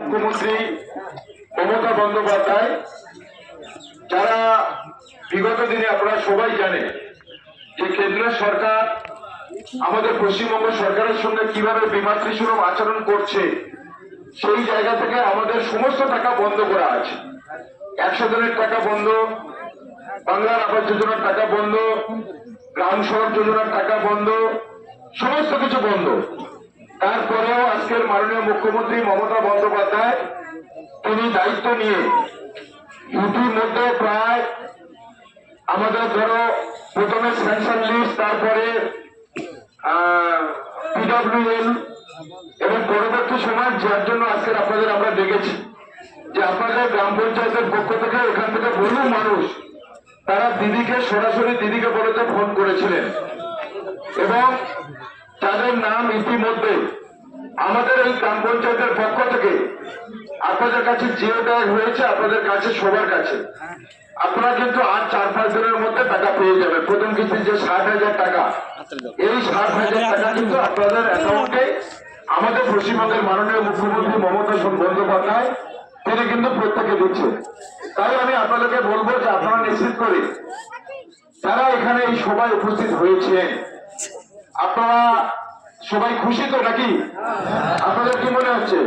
মুখ্যমন্ত্রী মমতা বন্দ্যোপাধ্যায়, যারা বিগত দিনে আপনারা সবাই জানেন যে কেন্দ্র সরকার আমাদের পশ্চিমবঙ্গ সরকারের সঙ্গে কিভাবে বিমাতৃসুলভ আচরণ করছে, সেই জায়গা থেকে আমাদের সমস্ত টাকা বন্ধ করা আছে। 100 দিনের টাকা বন্ধ, বাংলার আবাস যোজনার টাকা বন্ধ, গ্রাম সড়ক যোজনার টাকা বন্ধ, সমস্ত কিছু বন্ধ। তারপরেও আজকের মাননীয় মুখ্যমন্ত্রী মমতা বন্দ্যোপাধ্যায় তিনি দায়িত্ব নিয়ে ইতিমধ্যে প্রায় আমাদের ধরো প্রথমে স্যাংশন লিস্ট, তারপরে পিডব্লিউএল এবং পরবর্তী সময় যার জন্য আজকের আপনাদের আমরা দেখেছি যে আপনাদের গ্রাম পঞ্চায়েতের পক্ষ থেকে এখান থেকে বহু মানুষ তারা দিদিকে সরাসরি দিদিকে বলতে ফোন করেছিলেন এবং তাদের নাম ইতিমধ্যে আমাদের এই গ্রাম পঞ্চায়েতের পক্ষ থেকে আপনাদের কাছে জিও ট্যাগ হয়েছে, আপনাদের কাছে সবার কাছে। আপনারা কিন্তু আর 4-5 দিনের মধ্যে টাকা পেয়ে যাবেন। প্রথম কিস্তি যে 60,000 টাকা, এই 60,000 টাকা কিন্তু আপনাদের অ্যাকাউন্টে আমাদের পশ্চিমবঙ্গের মাননীয় মুখ্যমন্ত্রী মমতা বন্দ্যোপাধ্যায় তিনি কিন্তু প্রত্যেকে দিচ্ছেন। তাই আমি আপনাদেরকে বলবো যে আপনারা নিশ্চিত করে যারা এখানে এই সভায় উপস্থিত হয়েছেন আপনারা সবাই খুশি তো নাকি? আপনাদের কি মনে হচ্ছে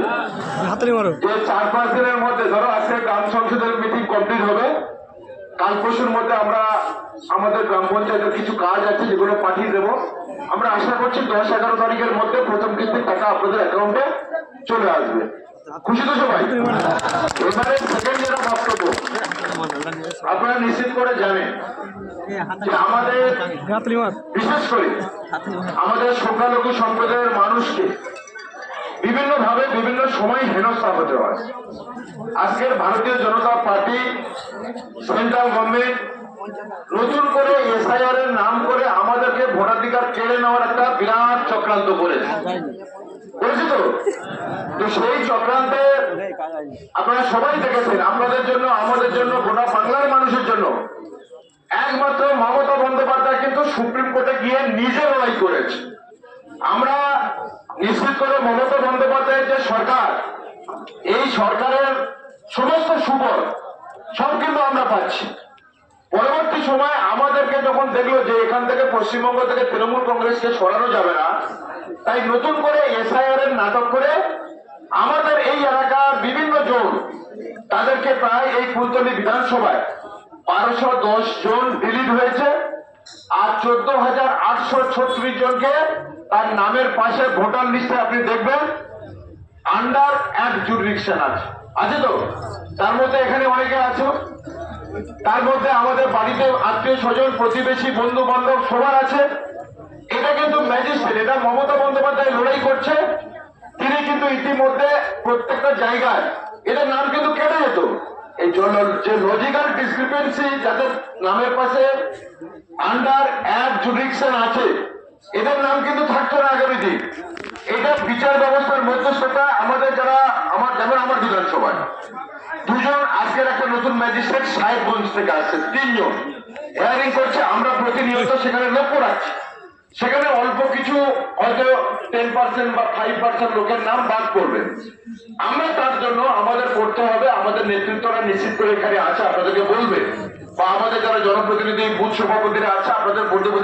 যে 4-5 দিনের মধ্যে ধরো আজকে গ্রাম সংসদের মিটিং কমপ্লিট হবে, কাল পরশুর মধ্যে আমরা আমাদের গ্রাম পঞ্চায়েতের কিছু কাজ আছে যেগুলো পাঠিয়ে দেবো। আমরা আশা করছি 10-11 তারিখের মধ্যে প্রথম কিস্তির টাকা আপনাদের অ্যাকাউন্টে চলে আসবে। খুশি তো সবাই? এবারে সেকেন্ড যেটা বক্তব্য, আপনারা নিশ্চিত করে জানেন যে আমাদের বিশেষ করে আমাদের সংখ্যালঘু সম্প্রদায়ের মানুষকে বিভিন্ন ভাবে বিভিন্ন সময় হেনস্থা হতে হয়। আজকের ভারতীয় জনতা পার্টি সেন্ট্রাল গভর্নমেন্ট নতুন করে এসআইআর এর নাম করে আমাদেরকে ভোটাধিকার কেড়ে নেওয়ার একটা বিরাট চক্রান্ত করেছে তো সেই চক্রান্তে আপনারা সবাই দেখেছেন। আপনাদের জন্য, আমাদের জন্য, গোটা বাংলার মানুষের জন্য একমাত্র মমতা বন্দ্যোপাধ্যায় কিন্তু সুপ্রিম কোর্টে গিয়ে নিজে লড়াই করেছে। আমরা নিশ্চিত করে মমতা বন্দ্যোপাধ্যায়ের যে সরকার, এই সরকারের সমস্ত সুফল সব কিন্তু আমরা পাচ্ছি। পরবর্তী সময় আমাদেরকে যখন দেখলো যে এখান থেকে পশ্চিমবঙ্গ থেকে তৃণমূল কংগ্রেসকে সরানো যাবে না, তাই নতুন করে এসআইআর এর নাটক করে আমাদের এই এলাকার বিভিন্ন জন তাদেরকে প্রায় এই ফুলতলী বিধানসভায় 1210 জন ডিলিট হয়েছে আর 14,836 জনকে তার নামের পাশে ভোটার লিস্টে আপনি দেখবেন আন্ডার এক জুরিডিকশন আছে তো তার মধ্যে এখানে অনেকে আছে, তার মধ্যে আমাদের বাড়িতে আত্মীয় স্বজন প্রতিবেশী বন্ধু বান্ধব সবার আছে। এটা কিন্তু ম্যাজিস্ট্রেট, এটা মমতা বন্দ্যোপাধ্যায় লড়াই করছে। তিনি কিন্তু ইতিমধ্যে প্রত্যেকটা জায়গায় এদের নাম কিন্তু কেটে যেত। এই যে লজিক্যাল ডিসক্রিপেন্সি যাদের নামের পাশে আন্ডার এক জুডিকশন আছে এদের নাম কিন্তু থাকতো না আগামী দিন। এটা বিচার ব্যবস্থার মধ্যস্থতা আমাদের যারা যেমন আমার বিধানসভায় 2 জন আজকের একটা নতুন ম্যাজিস্ট্রেট সাহেবগঞ্জ থেকে আসছে, 3 জন হেয়ারিং করছে। আমরা প্রতিনিয়ত সেখানে লক্ষ্য রাখছি, সেখানে অল্প কিছু হয়তো 10% বা 5% লোকের নাম বাদ করবে। আমরা তার জন্য আমাদের করতে হবে, আমাদের নেতৃত্বরা নিশ্চিত করে এখানে আছে আপনাদেরকে বলবে, বা আমাদের যারা জনপ্রতিনিধি বুথ সভাপতিরা আছে আপনাদের বলতে